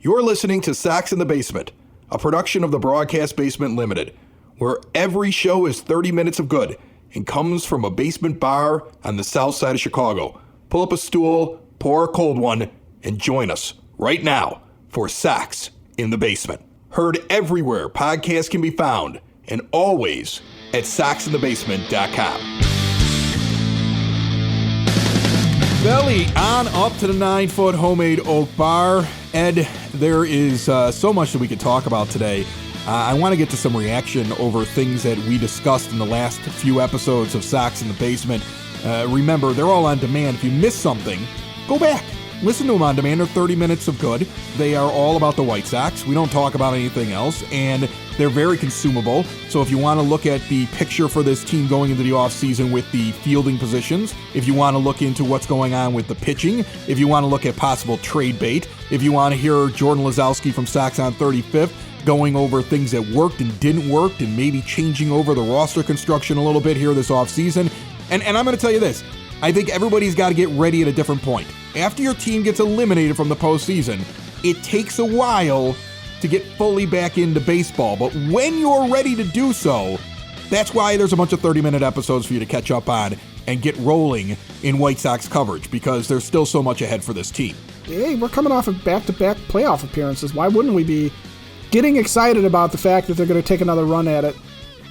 You're listening to Sox in the Basement, a production of the Broadcast Basement Limited, where every show is 30 minutes of good and comes from a basement bar on the south side of Chicago. Pull up a stool, pour a cold one, and join us right now for Sox in the Basement. Heard everywhere podcasts can be found, and always at soxinthebasement.com. Belly on up to the 9-foot homemade oak bar. Ed, there is so much that we could talk about today. I want to get to some reaction over things that we discussed in the last few episodes of Sox in the Basement. Remember, they're all on demand. If you missed something, go back. Listen to them on demand. They're 30 minutes of good. They are all about the White Sox. We don't talk about anything else, and they're very consumable. So if you want to look at the picture for this team going into the offseason with the fielding positions, if you want to look into what's going on with the pitching, if you want to look at possible trade bait, if you want to hear Jordan Lazowski from Sox on 35th going over things that worked and didn't work and maybe changing over the roster construction a little bit here this offseason. And I'm going to tell you this. I think everybody's got to get ready at a different point. After your team gets eliminated from the postseason, it takes a while to get fully back into baseball. But when you're ready to do so, that's why there's a bunch of 30-minute episodes for you to catch up on and get rolling in White Sox coverage, because there's still so much ahead for this team. Hey, we're coming off of back-to-back playoff appearances. Why wouldn't we be getting excited about the fact that they're going to take another run at it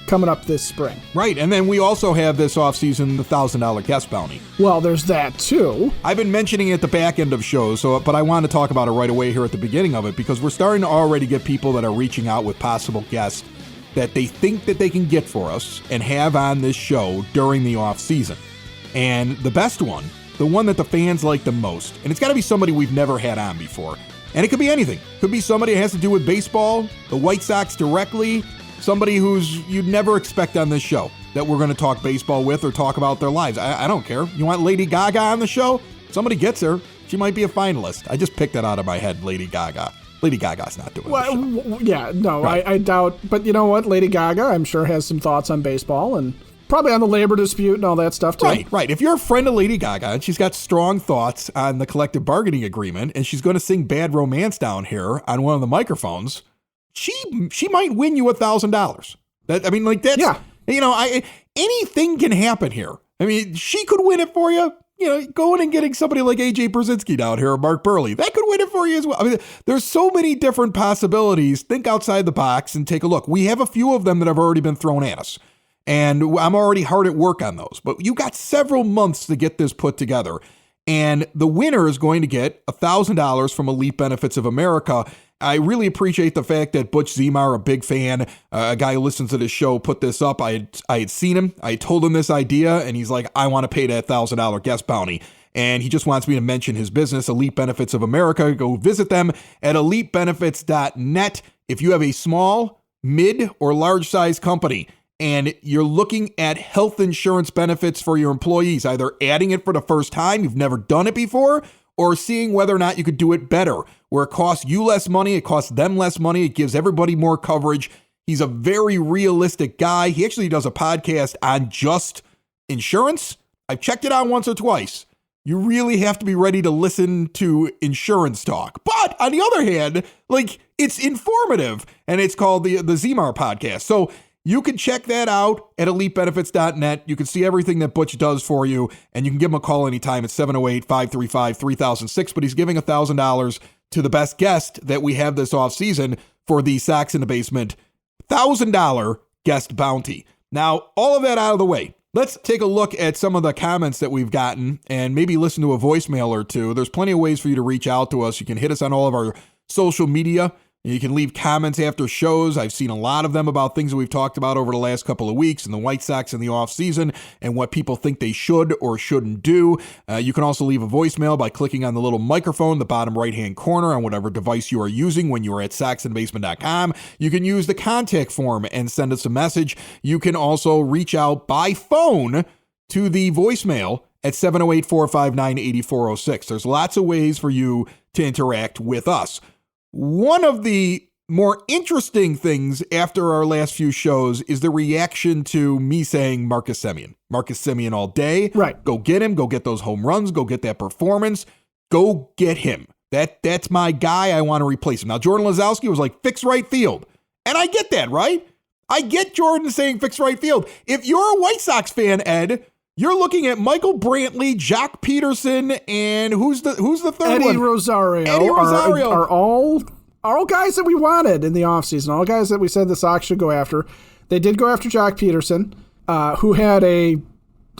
coming up this spring? Right, and then we also have this offseason the $1,000 guest bounty. Well, there's that too. I've been mentioning it at the back end of shows, but I want to talk about it right away here at the beginning of it, because we're starting to already get people that are reaching out with possible guests that they think that they can get for us and have on this show during the offseason. And the best one, the one that the fans like the most, and it's got to be somebody we've never had on before. And it could be anything. It could be somebody that has to do with baseball, the White Sox directly, somebody who's you'd never expect on this show that we're going to talk baseball with or talk about their lives. I don't care. You want Lady Gaga on the show? Somebody gets her. She might be a finalist. I just picked that out of my head, Lady Gaga. Lady Gaga's not doing well, yeah, no, right. I doubt. But you know what? Lady Gaga, I'm sure, has some thoughts on baseball and probably on the labor dispute and all that stuff, too. Right. If you're a friend of Lady Gaga and she's got strong thoughts on the collective bargaining agreement and she's going to sing Bad Romance down here on one of the microphones, she might win you $1,000. Anything can happen here. I mean, she could win it for you. Going and getting somebody like AJ Brzezinski down here or Mark Burley, that could win it for you as well. I mean, there's so many different possibilities. Think outside the box and take a look. We have a few of them that have already been thrown at us, and I'm already hard at work on those. But you got several months to get this put together, and the winner is going to get $1,000 from Elite Benefits of America. I really appreciate the fact that Butch Zemar, a big fan, a guy who listens to this show, put this up. I had seen him. I told him this idea, and he's like, I want to pay that $1,000 guest bounty. And he just wants me to mention his business, Elite Benefits of America. Go visit them at elitebenefits.net. If you have a small, mid, or large size company, and you're looking at health insurance benefits for your employees, either adding it for the first time, you've never done it before, or seeing whether or not you could do it better, where it costs you less money, it costs them less money, it gives everybody more coverage. He's a very realistic guy. He actually does a podcast on just insurance. I've checked it out once or twice. You really have to be ready to listen to insurance talk. But on the other hand, it's informative, and it's called the Zemar podcast. So you can check that out at elitebenefits.net. You can see everything that Butch does for you, and you can give him a call anytime at 708-535-3006. But he's giving $1,000 to the best guest that we have this offseason for the Sox in the Basement $1,000 guest bounty. Now, all of that out of the way, let's take a look at some of the comments that we've gotten and maybe listen to a voicemail or two. There's plenty of ways for you to reach out to us. You can hit us on all of our social media. You can leave comments after shows. I've seen a lot of them about things that we've talked about over the last couple of weeks and the White Sox in the offseason and what people think they should or shouldn't do. You can also leave a voicemail by clicking on the little microphone in the bottom right-hand corner on whatever device you are using when you are at soxinthebasement.com. You can use the contact form and send us a message. You can also reach out by phone to the voicemail at 708-459-8406. There's lots of ways for you to interact with us. One of the more interesting things after our last few shows is the reaction to me saying Marcus Semien. Marcus Semien all day. Right. Go get him. Go get those home runs. Go get that performance. Go get him. That's my guy. I want to replace him. Now, Jordan Lazowski was like, fix right field. And I get that, right? I get Jordan saying fix right field. If you're a White Sox fan, Ed, you're looking at Michael Brantley, Jock Peterson, and who's the third one? Eddie Rosario. Eddie Rosario. Are all guys that we wanted in the offseason, all guys that we said the Sox should go after. They did go after Jock Peterson, who had a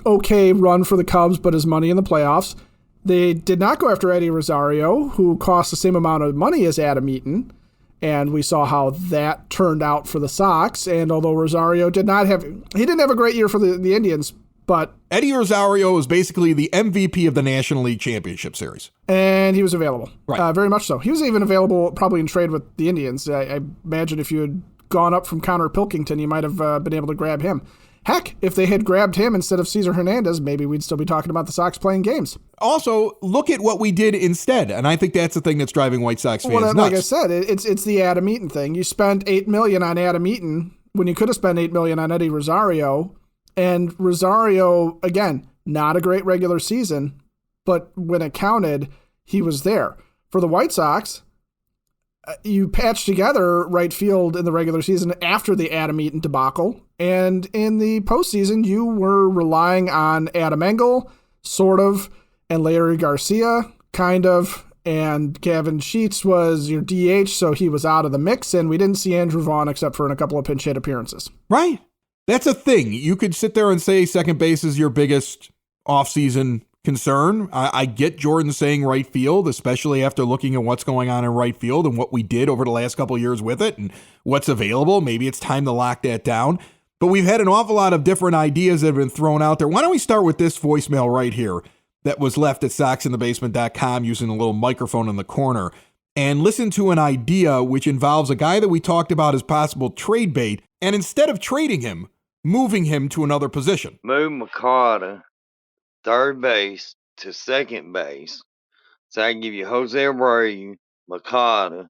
okay run for the Cubs, but his money in the playoffs. They did not go after Eddie Rosario, who cost the same amount of money as Adam Eaton, and we saw how that turned out for the Sox. And although Rosario didn't have a great year for the Indians, but Eddie Rosario was basically the MVP of the National League Championship Series. And he was available. Right. Very much so. He was even available probably in trade with the Indians. I imagine if you had gone up from Connor Pilkington, you might have been able to grab him. Heck, if they had grabbed him instead of Cesar Hernandez, maybe we'd still be talking about the Sox playing games. Also, look at what we did instead, and I think that's the thing that's driving White Sox fans nuts. Like I said, it's the Adam Eaton thing. You spent $8 million on Adam Eaton when you could have spent $8 million on Eddie Rosario, and Rosario, again, not a great regular season, but when it counted, he was there. For the White Sox, you patched together right field in the regular season after the Adam Eaton debacle, and in the postseason, you were relying on Adam Engel, sort of, and Larry Garcia, kind of, and Gavin Sheets was your DH, so he was out of the mix, and we didn't see Andrew Vaughn except for in a couple of pinch hit appearances. Right. That's a thing. You could sit there and say second base is your biggest offseason concern. I get Jordan saying right field, especially after looking at what's going on in right field and what we did over the last couple of years with it and what's available. Maybe it's time to lock that down. But we've had an awful lot of different ideas that have been thrown out there. Why don't we start with this voicemail right here that was left at soxinthebasement.com using a little microphone in the corner, and listen to an idea which involves a guy that we talked about as possible trade bait, and instead of trading him, moving him to another position. Move Moncada third base to second base. So I can give you Jose Abreu, Moncada,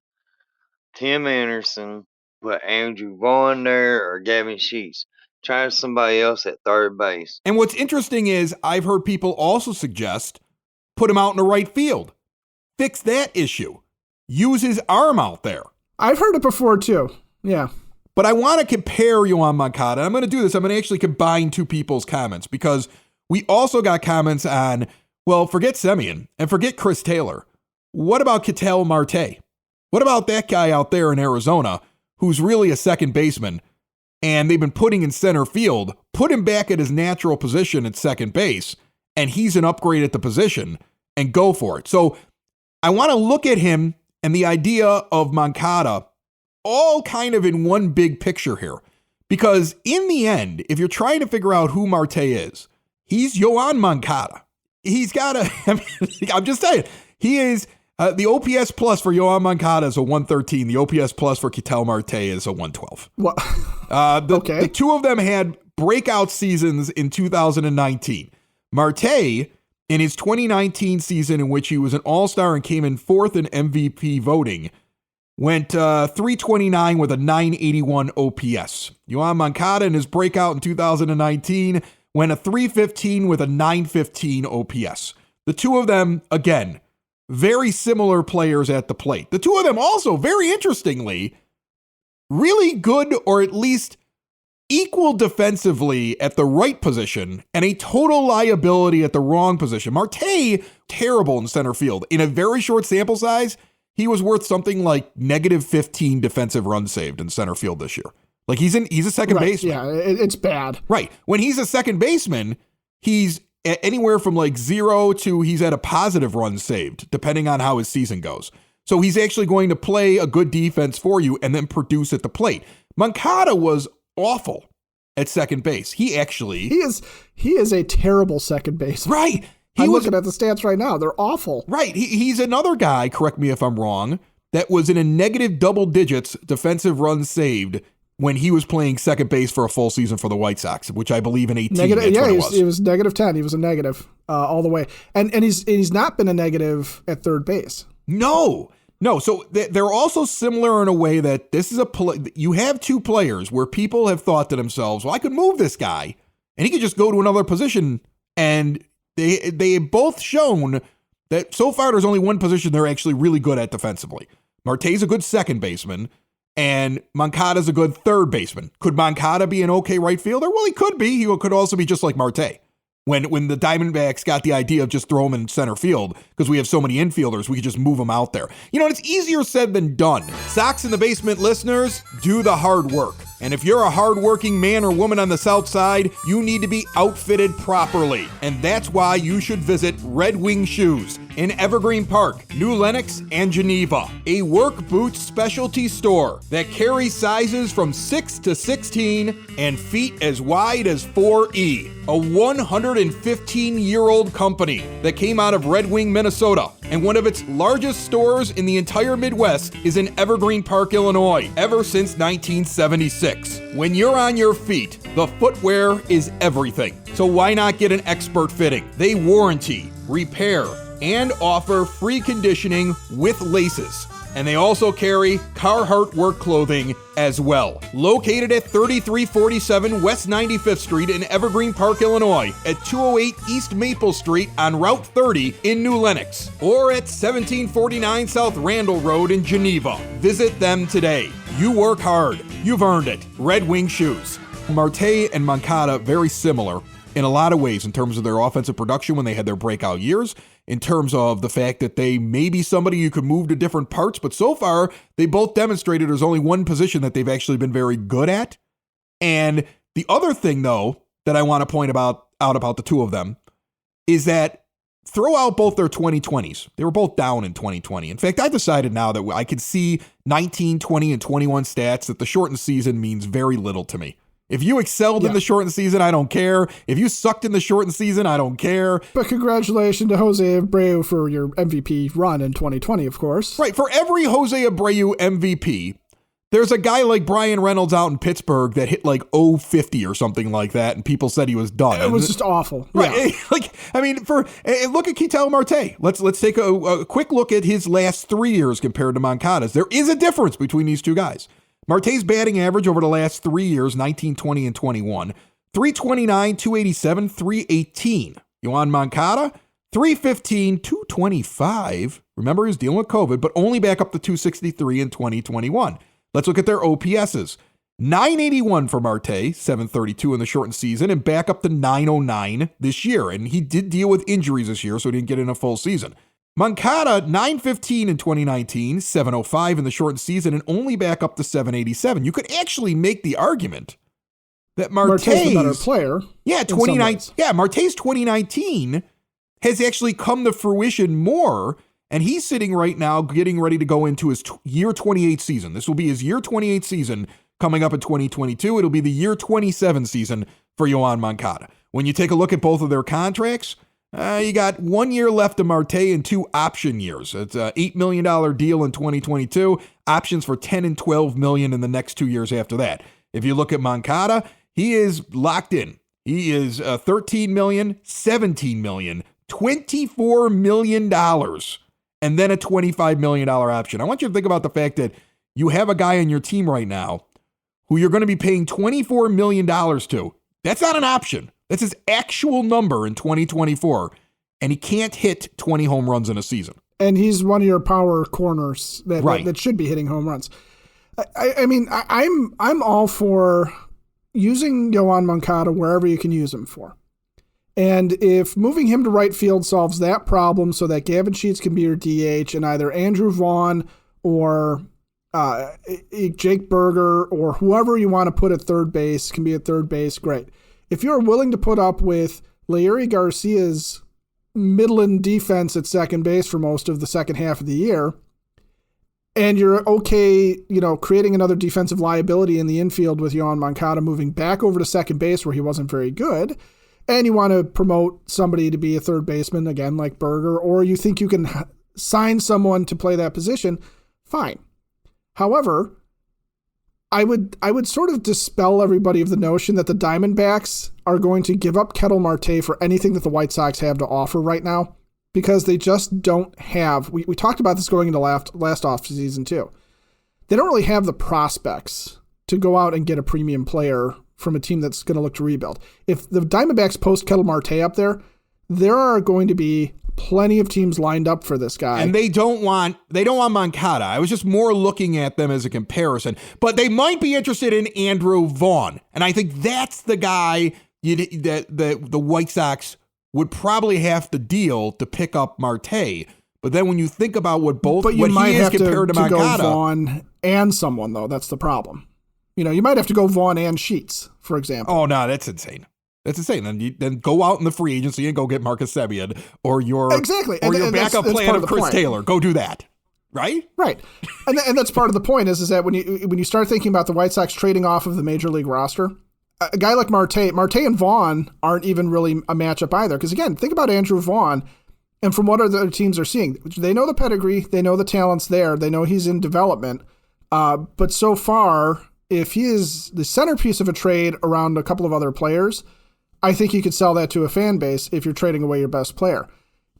Tim Anderson, put Andrew Vaughn there or Gavin Sheets. Try somebody else at third base. And what's interesting is I've heard people also suggest put him out in the right field. Fix that issue. Use his arm out there. I've heard it before too. Yeah. But I want to compare Yoan Moncada. I'm going to do this. I'm going to actually combine two people's comments because we also got comments on, well, forget Semien and forget Chris Taylor. What about Ketel Marte? What about that guy out there in Arizona who's really a second baseman and they've been putting in center field, put him back at his natural position at second base, and he's an upgrade at the position, and go for it. So I want to look at him and the idea of Moncada all kind of in one big picture here. Because in the end, if you're trying to figure out who Marte is, he's Yoan Moncada. He's got a, I'm just saying, he is, the OPS plus for Yoan Moncada is a 113. The OPS plus for Ketel Marte is a 112. What? Okay. The two of them had breakout seasons in 2019. Marte, in his 2019 season in which he was an all-star and came in fourth in MVP voting, went 329 with a 981 OPS. Yoan Moncada in his breakout in 2019 went a 315 with a 915 OPS. The two of them, again, very similar players at the plate. The two of them also, very interestingly, really good or at least equal defensively at the right position and a total liability at the wrong position. Marte, terrible in center field. In a very short sample size, he was worth something like negative 15 defensive runs saved in center field this year. Like he's a second baseman. Yeah, it's bad. Right. When he's a second baseman, he's anywhere from like 0 to he's at a positive run saved, depending on how his season goes. So he's actually going to play a good defense for you and then produce at the plate. Moncada was awful at second base. He is a terrible second baseman. Right. I'm looking at the stats right now. They're awful. Right. He's another guy, correct me if I'm wrong, that was in a negative double digits defensive runs saved when he was playing second base for a full season for the White Sox, which I believe in 18. He was negative 10. He was a negative all the way. And he's not been a negative at third base. No. So they're also similar in a way that this is you have two players where people have thought to themselves, well, I could move this guy and he could just go to another position. And they both shown that so far there's only one position they're actually really good at defensively. Marte's a good second baseman, and Moncada's a good third baseman. Could Moncada be an okay right fielder? Well, he could be. He could also be just like Marte. When the Diamondbacks got the idea of just throw him in center field, because we have so many infielders, we could just move him out there. You know, it's easier said than done. Sox in the Basement listeners, do the hard work. And if you're a hardworking man or woman on the South Side, you need to be outfitted properly. And that's why you should visit Red Wing Shoes in Evergreen Park, New Lenox, and Geneva. A work boot specialty store that carries sizes from 6 to 16 and feet as wide as 4E. A 115-year-old company that came out of Red Wing, Minnesota. And one of its largest stores in the entire Midwest is in Evergreen Park, Illinois, ever since 1976. When you're on your feet, the footwear is everything. So why not get an expert fitting? They warranty, repair, and offer free conditioning with laces. And they also carry Carhartt work clothing as well. Located at 3347 West 95th Street in Evergreen Park, Illinois, at 208 East Maple Street on Route 30 in New Lenox, or at 1749 South Randall Road in Geneva. Visit them today. You work hard. You've earned it. Red Wing Shoes. Marte and Moncada, very similar in a lot of ways in terms of their offensive production when they had their breakout years, in terms of the fact that they may be somebody you could move to different parts, but so far they both demonstrated there's only one position that they've actually been very good at. And the other thing, though, that I want to point out about the two of them is that throw out both their 2020s. They were both down in 2020. In fact, I decided now that I could see 19, 20, and 21 stats that the shortened season means very little to me. If you excelled in the shortened season, I don't care. If you sucked in the shortened season, I don't care. But congratulations to Jose Abreu for your MVP run in 2020, of course. Right. For every Jose Abreu MVP, there's a guy like Brian Reynolds out in Pittsburgh that hit like 050 or something like that, and people said he was done. It was just awful. Right. Yeah. Look at Ketel Marte. Let's take a quick look at his last 3 years compared to Moncada's. There is a difference between these two guys. Marte's batting average over the last 3 years, 19, 20, and 21, 329, 287, 318. Yoan Moncada, 315, 225. Remember, he was dealing with COVID, but only back up to 263 in 2021. Let's look at their OPSs. 981 for Marte, 732 in the shortened season, and back up to 909 this year. And he did deal with injuries this year, so he didn't get in a full season. Moncada, 915 in 2019, 705 in the shortened season, and only back up to 787. You could actually make the argument that Marte's the better player. Yeah, Marte's 2019 has actually come to fruition more, and he's sitting right now getting ready to go into his year 28 season. This will be his year 28 season coming up in 2022. It'll be the year 27 season for Yoan Moncada. When you take a look at both of their contracts, you got 1 year left of Marte and 2 option years. It's an $8 million deal in 2022, options for $10 and $12 million in the next 2 years after that. If you look at Moncada, he is locked in. He is $13 million, $17 million, $24 million, and then a $25 million option. I want you to think about the fact that you have a guy on your team right now who you're going to be paying $24 million to. That's not an option. That's his actual number in 2024, and he can't hit 20 home runs in a season. And he's one of your power corners that should be hitting home runs. I'm all for using Yoan Moncada wherever you can use him for. And if moving him to right field solves that problem so that Gavin Sheets can be your DH and either Andrew Vaughn or Jake Berger or whoever you want to put at third base can be at third base, great. If you're willing to put up with Leury Garcia's Midland defense at second base for most of the second half of the year, and you're okay, creating another defensive liability in the infield with Yoan Moncada moving back over to second base where he wasn't very good, and you want to promote somebody to be a third baseman, again, like Berger, or you think you can sign someone to play that position, fine. However, I would sort of dispel everybody of the notion that the Diamondbacks are going to give up Ketel Marte for anything that the White Sox have to offer right now, because they just don't have. We talked about this going into last offseason too. They don't really have the prospects to go out and get a premium player from a team that's going to look to rebuild. If the Diamondbacks post Ketel Marte up there are going to be plenty of teams lined up for this guy. And they don't want Moncada. I was just more looking at them as a comparison. But they might be interested in Andrew Vaughn. And I think that's the guy that the White Sox would probably have to deal to pick up Marte. But then when you think about what he is compared to Moncada, go Vaughn and someone, though. That's the problem. You might have to go Vaughn and Sheets, for example. Oh, no, that's insane. That's insane. Then go out in the free agency and go get Marcus Semien or your backup plan of Chris Taylor. Go do that. Right? Right. And that's part of the point is that when you start thinking about the White Sox trading off of the major league roster, a guy like Marte and Vaughn aren't even really a matchup either. Because again, think about Andrew Vaughn. And from what other teams are seeing, they know the pedigree, they know the talent's there, they know he's in development. But so far, if he is the centerpiece of a trade around a couple of other players, I think you could sell that to a fan base if you're trading away your best player.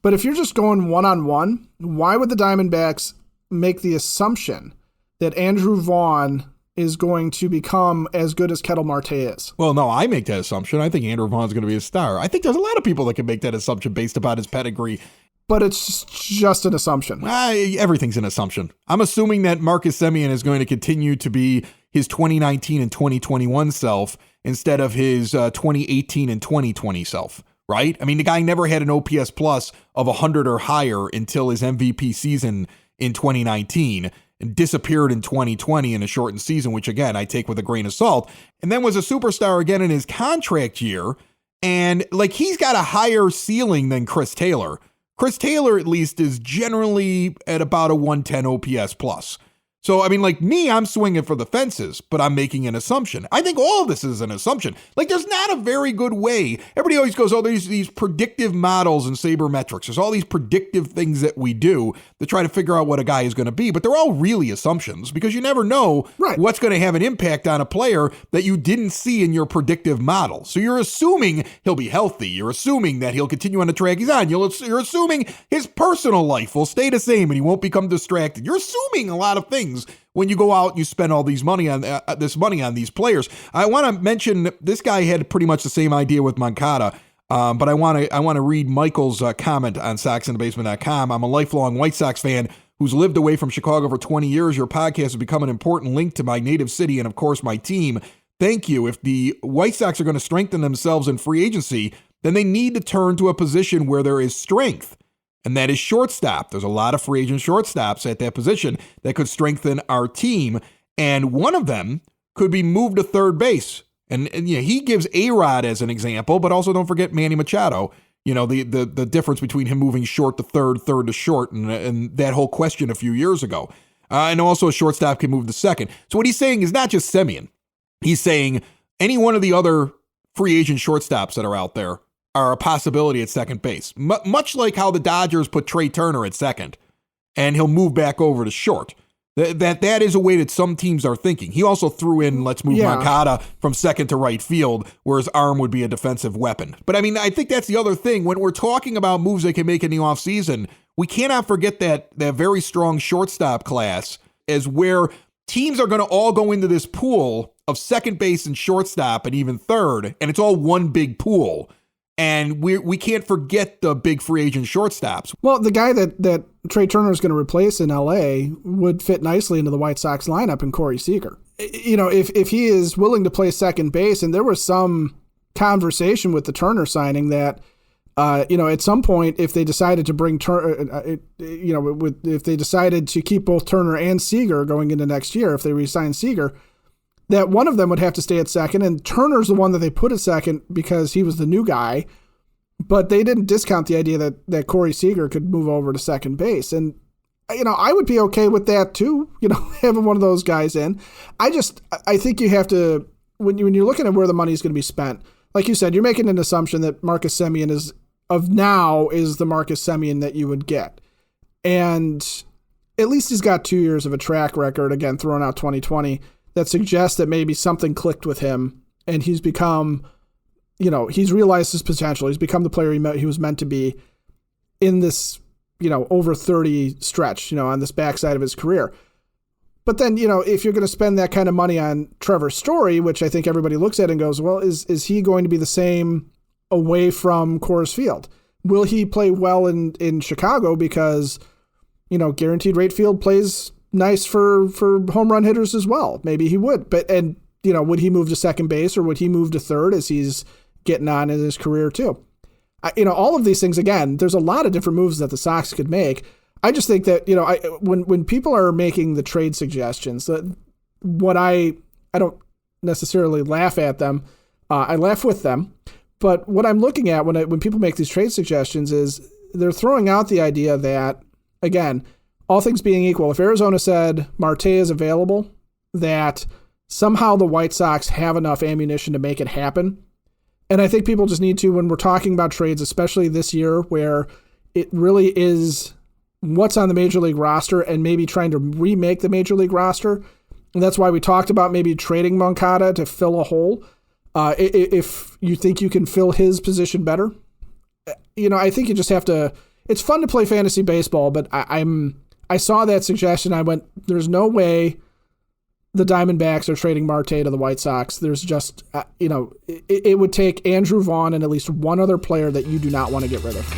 But if you're just going one-on-one, why would the Diamondbacks make the assumption that Andrew Vaughn is going to become as good as Ketel Marte is? Well, no, I make that assumption. I think Andrew Vaughn's going to be a star. I think there's a lot of people that can make that assumption based upon his pedigree. But it's just an assumption. Everything's an assumption. I'm assuming that Marcus Semien is going to continue to be his 2019 and 2021 self instead of his 2018 and 2020 self, right? I mean, the guy never had an OPS plus of 100 or higher until his MVP season in 2019 and disappeared in 2020 in a shortened season, which again, I take with a grain of salt, and then was a superstar again in his contract year. And he's got a higher ceiling than Chris Taylor. Chris Taylor, at least, is generally at about a 110 OPS plus. So, I mean, I'm swinging for the fences, but I'm making an assumption. I think all of this is an assumption. There's not a very good way. Everybody always goes, oh, there's these predictive models and sabermetrics. There's all these predictive things that we do to try to figure out what a guy is going to be, but they're all really assumptions because you never know what's going to have an impact on a player that you didn't see in your predictive model. So you're assuming he'll be healthy. You're assuming that he'll continue on the track he's on. You're assuming his personal life will stay the same and he won't become distracted. You're assuming a lot of things when you go out and you spend all these money on these players. I want to mention this guy had pretty much the same idea with Moncada, but I want to read Michael's comment on SoxInTheBasement.com. I'm a lifelong White Sox fan who's lived away from Chicago for 20 years. Your podcast has become an important link to my native city and, of course, my team. Thank you. If the White Sox are going to strengthen themselves in free agency, then they need to turn to a position where there is strength. And that is shortstop. There's a lot of free agent shortstops at that position that could strengthen our team. And one of them could be moved to third base. And he gives A-Rod as an example, but also don't forget Manny Machado. The difference between him moving short to third to short, and that whole question a few years ago. And also a shortstop can move to second. So what he's saying is not just Semien. He's saying any one of the other free agent shortstops that are out there are a possibility at second base. Much like how the Dodgers put Trey Turner at second, and he'll move back over to short. That is a way that some teams are thinking. He also threw in, let's move Moncada from second to right field, where his arm would be a defensive weapon. But I mean, I think that's the other thing. When we're talking about moves they can make in the offseason, we cannot forget that very strong shortstop class is where teams are going to all go into this pool of second base and shortstop and even third, and it's all one big pool. And we can't forget the big free agent shortstops. Well, the guy that Trey Turner is going to replace in L.A. would fit nicely into the White Sox lineup in Corey Seager. If he is willing to play second base, and there was some conversation with the Turner signing that, at some point, if they decided to bring Turner, if they decided to keep both Turner and Seager going into next year, if they re-sign Seager, that one of them would have to stay at second, and Turner's the one that they put at second because he was the new guy, but they didn't discount the idea that Corey Seager could move over to second base. And, I would be okay with that too, having one of those guys in. I think you have to, when you're looking at where the money is going to be spent, like you said, you're making an assumption that Marcus Semien is the Marcus Semien that you would get. And at least he's got 2 years of a track record, again, throwing out 2020, that suggests that maybe something clicked with him and he's become, he's realized his potential. He's become the player he was meant to be in this, over 30 stretch, on this backside of his career. But then, if you're going to spend that kind of money on Trevor Story, which I think everybody looks at and goes, well, is he going to be the same away from Coors Field? Will he play well in Chicago because, guaranteed rate field plays nice for home run hitters as well? Maybe he would. But would he move to second base or would he move to third as he's getting on in his career too? All of these things, again, there's a lot of different moves that the Sox could make. I just think that, when people are making the trade suggestions, what I don't necessarily laugh at them. I laugh with them. But what I'm looking at when people make these trade suggestions is they're throwing out the idea that, again, all things being equal, if Arizona said Marte is available, that somehow the White Sox have enough ammunition to make it happen. And I think people just need to, when we're talking about trades, especially this year where it really is what's on the Major League roster and maybe trying to remake the Major League roster. And that's why we talked about maybe trading Moncada to fill a hole. If you think you can fill his position better, I think you just have to. It's fun to play fantasy baseball, but I saw that suggestion. I went, there's no way the Diamondbacks are trading Marte to the White Sox. There's just, it would take Andrew Vaughn and at least one other player that you do not want to get rid of.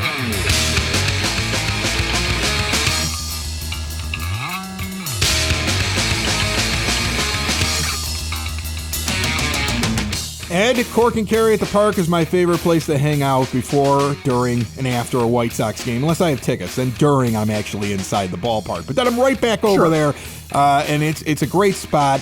Ed, Cork and Carry at the Park is my favorite place to hang out before, during, and after a White Sox game, unless I have tickets. Then during, I'm actually inside the ballpark. But then I'm right back over there, and it's a great spot.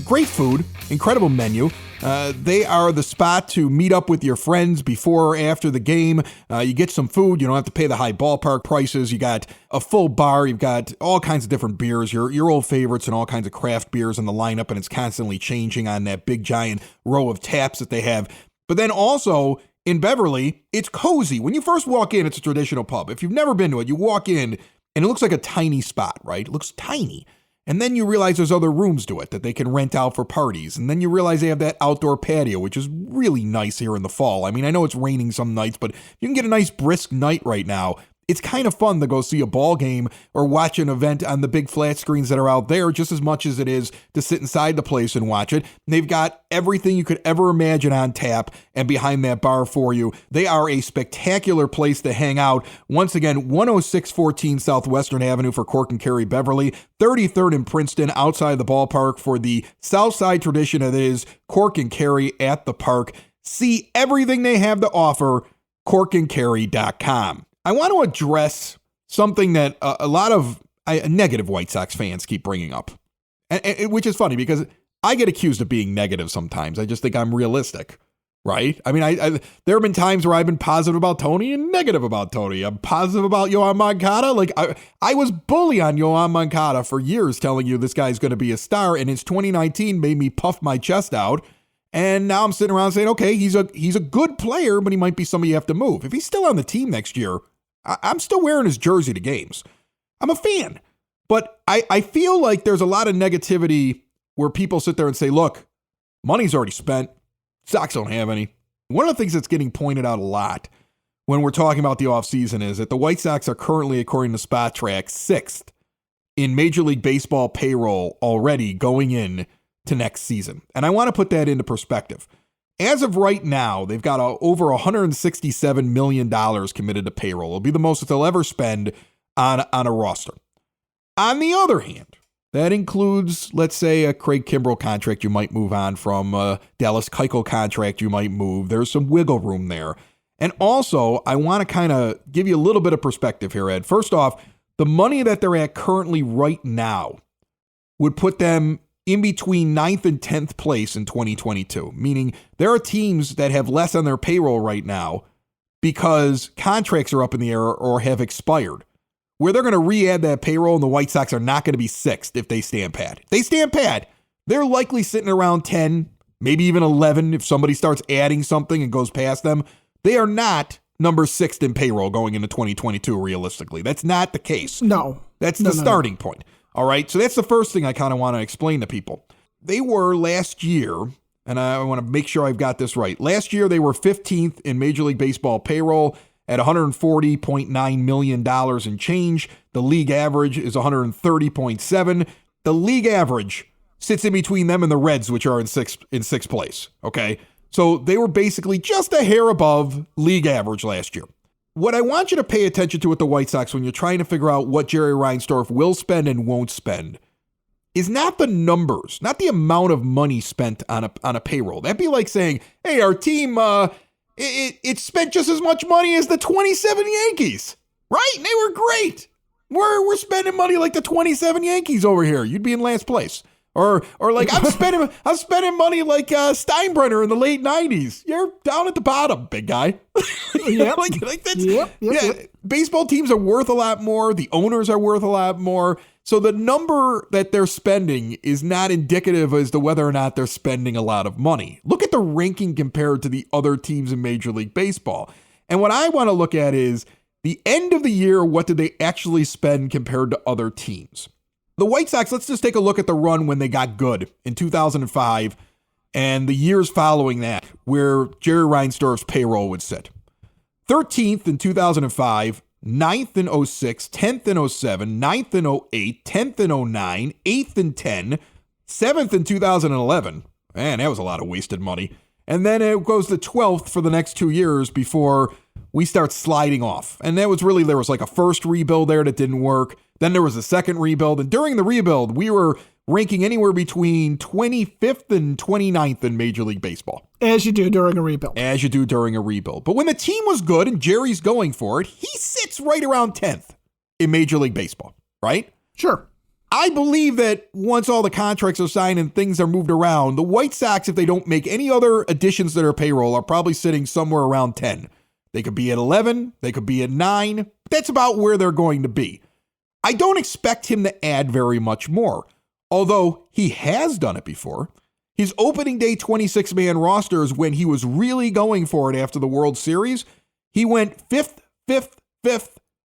Great food, incredible menu. They are the spot to meet up with your friends before or after the game. You get some food. You don't have to pay the high ballpark prices. You got a full bar. You've got all kinds of different beers, your old favorites and all kinds of craft beers in the lineup, and it's constantly changing on that big giant row of taps that they have. But then also in Beverly, it's cozy. When you first walk in, it's a traditional pub. If you've never been to it, you walk in and it looks like a tiny spot, right? It looks tiny. And then you realize there's other rooms to it that they can rent out for parties. And then you realize they have that outdoor patio, which is really nice here in the fall. I mean, I know it's raining some nights, but you can get a nice brisk night right now. It's kind of fun to go see a ball game or watch an event on the big flat screens that are out there just as much as it is to sit inside the place and watch it. And they've got everything you could ever imagine on tap and behind that bar for you. They are a spectacular place to hang out. Once again, 10614 Southwestern Avenue for Cork and Carry Beverly, 33rd in Princeton outside the ballpark for the Southside tradition that is Cork and Carry at the Park. See everything they have to offer, corkandcarry.com. I want to address something that a lot of negative White Sox fans keep bringing up, which is funny because I get accused of being negative sometimes. I just think I'm realistic, right? I mean, there have been times where I've been positive about Tony and negative about Tony. I'm positive about Yoan Moncada. Like I was bully on Yoan Moncada for years, telling you this guy's going to be a star, and his 2019 made me puff my chest out. And now I'm sitting around saying, okay, he's a good player, but he might be somebody you have to move. If he's still on the team next year, I'm still wearing his jersey to games. I'm a fan. But I feel like there's a lot of negativity where people sit there and say, look, money's already spent. Sox don't have any. One of the things that's getting pointed out a lot when we're talking about the offseason is that the White Sox are currently, according to Spot Track, 6th in Major League Baseball payroll already going in to next season. And I want to put that into perspective. As of right now, they've got over $167 million committed to payroll. It'll be the most that they'll ever spend on a roster. On the other hand, that includes, let's say, a Craig Kimbrell contract you might move on from, a Dallas Keuchel contract you might move. There's some wiggle room there. And also, I want to kind of give you a little bit of perspective here, Ed. First off, the money that they're at currently right now would put them in between 9th and 10th place in 2022, meaning there are teams that have less on their payroll right now because contracts are up in the air or have expired, where they're going to re-add that payroll, and the White Sox are not going to be 6th if they stand pat. If they stand pat, they're likely sitting around 10, maybe even 11 if somebody starts adding something and goes past them. They are not number 6th in payroll going into 2022, realistically. That's not the case. No. That's the starting point. All right, so that's the first thing I kind of want to explain to people. They were last year, and I want to make sure I've got this right. Last year, they were 15th in Major League Baseball payroll at $140.9 million in change. The league average is $130.7. The league average sits in between them and the Reds, which are in sixth place. Okay, so they were basically just a hair above league average last year. what I want you to pay attention to with the White Sox when you're trying to figure out what Jerry Reinsdorf will spend and won't spend is not the numbers, not the amount of money spent on a payroll. That'd be like saying, hey, our team, it spent just as much money as the 27 Yankees, right? And they were great. We're spending money like the 27 Yankees over here. You'd be in last place. Or like I'm spending money like Steinbrenner in the late 90s. You're down at the bottom, big guy. Yeah, like that's baseball teams are worth a lot more. The owners are worth a lot more. So the number that they're spending is not indicative as to whether or not they're spending a lot of money. Look at the ranking compared to the other teams in Major League Baseball. And what I want to look at is the end of the year, what did they actually spend compared to other teams? The White Sox, let's just take a look at the run when they got good in 2005 and the years following that, where Jerry Reinsdorf's payroll would sit. 13th in 2005, 9th in 06, 10th in 07, 9th in 08, 10th in 09, 8th in 10, 7th in 2011. Man, that was a lot of wasted money. And then it goes to 12th for the next 2 years before we start sliding off. And that was really, there was like a first rebuild there that didn't work. Then there was a second rebuild. And during the rebuild, we were ranking anywhere between 25th and 29th in Major League Baseball. As you do during a rebuild. As you do during a rebuild. But when the team was good and Jerry's going for it, he sits right around 10th in Major League Baseball, right? Sure. I believe that once all the contracts are signed and things are moved around, the White Sox, if they don't make any other additions to their payroll, are probably sitting somewhere around 10. They could be at 11. They could be at 9. That's about where they're going to be. I don't expect him to add very much more, although he has done it before. His opening day 26-man rosters, when he was really going for it after the World Series, he went 5th,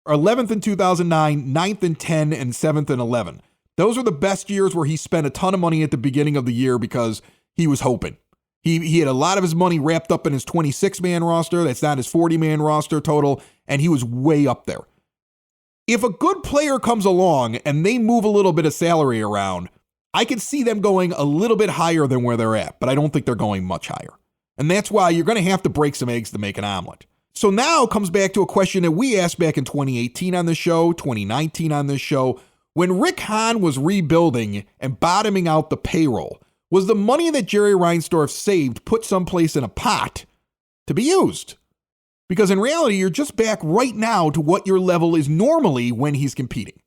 11th in 2009, 9th in 10, and 7th in 11. Those are the best years where he spent a ton of money at the beginning of the year because he was hoping. He had a lot of his money wrapped up in his 26-man roster. That's not his 40-man roster total, and he was way up there. If a good player comes along and they move a little bit of salary around, I can see them going a little bit higher than where they're at, but I don't think they're going much higher. And that's why you're going to have to break some eggs to make an omelet. So now comes back to a question that we asked back in 2018 on this show, 2019 on this show. When Rick Hahn was rebuilding and bottoming out the payroll, was the money that Jerry Reinsdorf saved put someplace in a pot to be used? Because in reality, you're just back right now to what your level is normally when he's competing.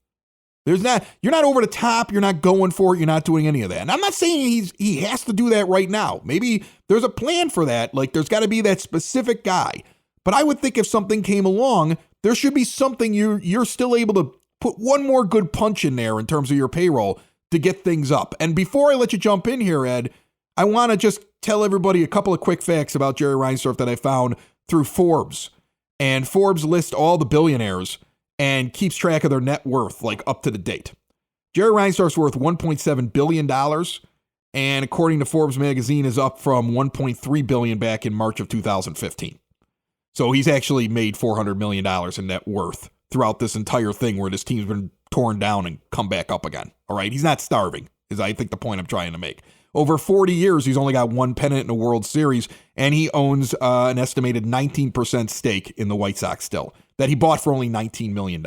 You're not over the top. You're not going for it. You're not doing any of that. And I'm not saying he has to do that right now. Maybe there's a plan for that. Like there's got to be that specific guy. But I would think if something came along, there should be something you're still able to put one more good punch in there in terms of your payroll to get things up. And before I let you jump in here, Ed, I want to just tell everybody a couple of quick facts about Jerry Reinsdorf that I found through Forbes. And Forbes lists all the billionaires and keeps track of their net worth, like up to the date. Jerry Reinsdorf's worth $1.7 billion. And according to Forbes magazine, is up from $1.3 billion back in March of 2015. So he's actually made $400 million in net worth throughout this entire thing where this team's been torn down and come back up again. All right. He's not starving, is I think the point I'm trying to make. Over 40 years, he's only got one pennant in a World Series, and he owns an estimated 19% stake in the White Sox still, that he bought for only $19 million.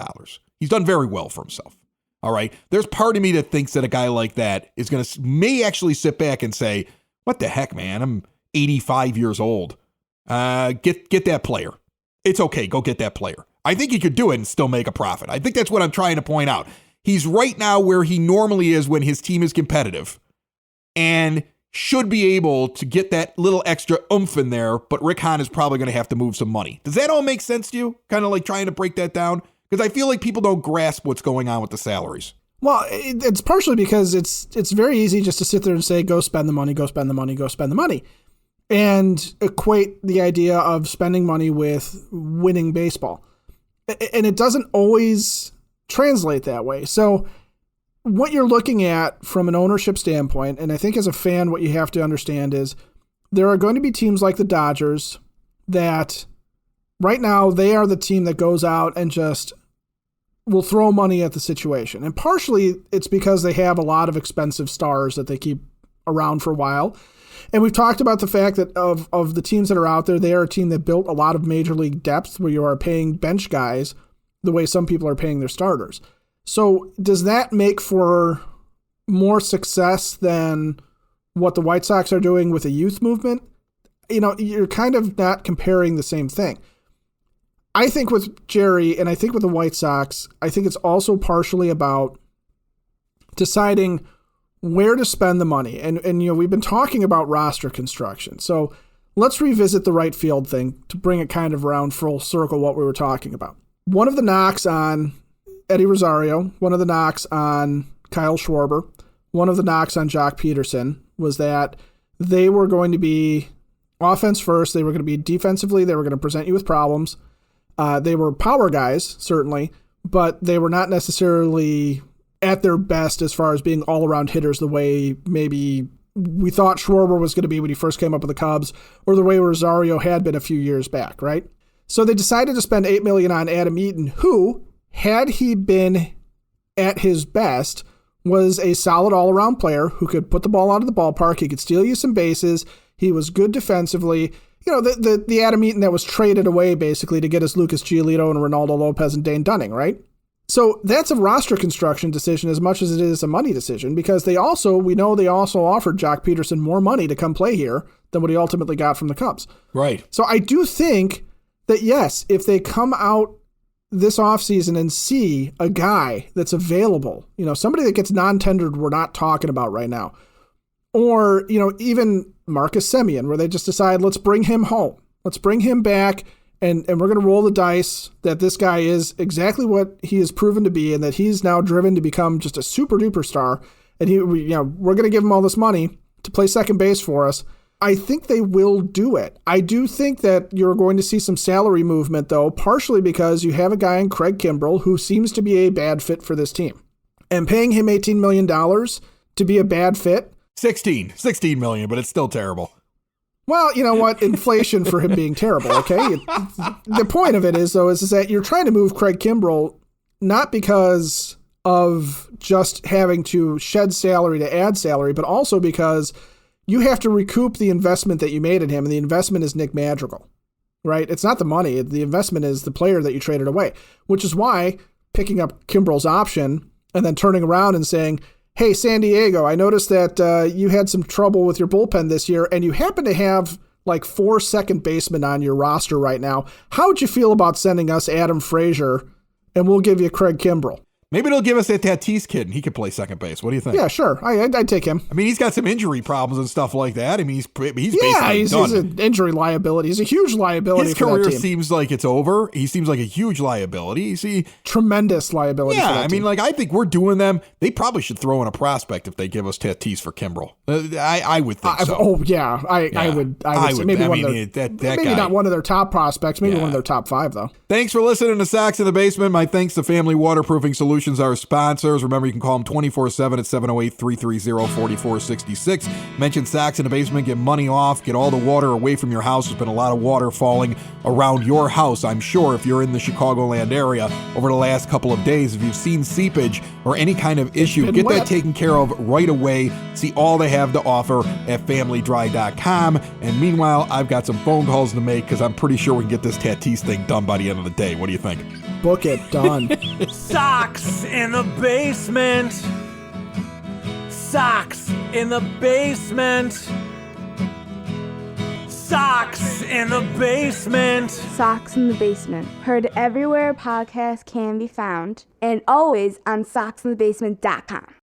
He's done very well for himself. All right. There's part of me that thinks that a guy like that is may actually sit back and say, what the heck, man? I'm 85 years old. Get that player. It's okay. Go get that player. I think he could do it and still make a profit. I think that's what I'm trying to point out. He's right now where he normally is when his team is competitive and should be able to get that little extra oomph in there, but Rick Hahn is probably going to have to move some money. Does that all make sense to you? Kind of like trying to break that down? Because I feel like people don't grasp what's going on with the salaries. Well, it's partially because it's very easy just to sit there and say, go spend the money, go spend the money, go spend the money, and equate the idea of spending money with winning baseball. And it doesn't always translate that way. So what you're looking at from an ownership standpoint, and I think as a fan, what you have to understand is there are going to be teams like the Dodgers that right now they are the team that goes out and just will throw money at the situation. And partially it's because they have a lot of expensive stars that they keep around for a while. And we've talked about the fact that of the teams that are out there, they are a team that built a lot of major league depth where you are paying bench guys the way some people are paying their starters. So does that make for more success than what the White Sox are doing with a youth movement? You know, you're kind of not comparing the same thing. I think with Jerry and I think with the White Sox, I think it's also partially about deciding where to spend the money. And you know, we've been talking about roster construction. So let's revisit the right field thing to bring it kind of around full circle what we were talking about. One of the knocks on Eddie Rosario, one of the knocks on Kyle Schwarber, one of the knocks on Jock Peterson was that they were going to be offense first. They were going to be defensively. They were going to present you with problems. They were power guys, certainly, but they were not necessarily at their best as far as being all-around hitters the way maybe we thought Schwarber was going to be when he first came up with the Cubs, or the way Rosario had been a few years back, right? So they decided to spend $8 million on Adam Eaton, who, had he been at his best, was a solid all-around player who could put the ball out of the ballpark. He could steal you some bases. He was good defensively. You know, the Adam Eaton that was traded away basically to get us Lucas Giolito and Ronaldo Lopez and Dane Dunning, right? So that's a roster construction decision as much as it is a money decision, because we know they also offered Jock Peterson more money to come play here than what he ultimately got from the Cubs. Right. So I do think that, yes, if they come out this offseason and see a guy that's available, you know, somebody that gets non-tendered we're not talking about right now, or, you know, even Marcus Semien, where they just decide, let's bring him home. Let's bring him back. And we're going to roll the dice that this guy is exactly what he has proven to be, and that he's now driven to become just a super duper star. And we're going to give him all this money to play second base for us. I think they will do it. I do think that you're going to see some salary movement, though, partially because you have a guy in Craig Kimbrell who seems to be a bad fit for this team. And paying him $18 million to be a bad fit. 16 million, but it's still terrible. Well, you know what? Inflation for him being terrible, okay? The point of it is that you're trying to move Craig Kimbrell not because of just having to shed salary to add salary, but also because you have to recoup the investment that you made in him, and the investment is Nick Madrigal, right? It's not the money. The investment is the player that you traded away, which is why picking up Kimbrell's option and then turning around and saying, hey, San Diego, I noticed that you had some trouble with your bullpen this year, and you happen to have like 4 second basemen on your roster right now. How would you feel about sending us Adam Frazier, and we'll give you Craig Kimbrell? Maybe they'll give us that Tatis kid, and he could play second base. What do you think? Yeah, sure. I'd take him. I mean, he's got some injury problems and stuff like that. I mean, he's basically he's an injury liability. He's a huge liability for that team. His career seems like it's over. He seems like a huge liability. You see, tremendous liability. Yeah, for that I mean, team. like, I think we're doing them. They probably should throw in a prospect if they give us Tatis for Kimbrell. I would think so. Oh yeah, I would say maybe one of their maybe guy. Not one of their top prospects. Maybe one of their top 5 though. Thanks for listening to Sox in the Basement. My thanks to Family Waterproofing Solutions, our sponsors. Remember, you can call them 24/7 at 708-330-4466. Mention Sox in the Basement. Get money off. Get all the water away from your house. There's been a lot of water falling around your house, I'm sure, if you're in the Chicagoland area over the last couple of days. If you've seen seepage or any kind of issue, get that taken care of right away. See all they have to offer at familydry.com. And meanwhile, I've got some phone calls to make because I'm pretty sure we can get this Tatis thing done by the end of the day. What do you think? Book it. Done. Sox in the basement. Sox in the basement. Sox in the basement. Sox in the Basement. Heard everywhere podcasts can be found, and always on soxinthebasement.com.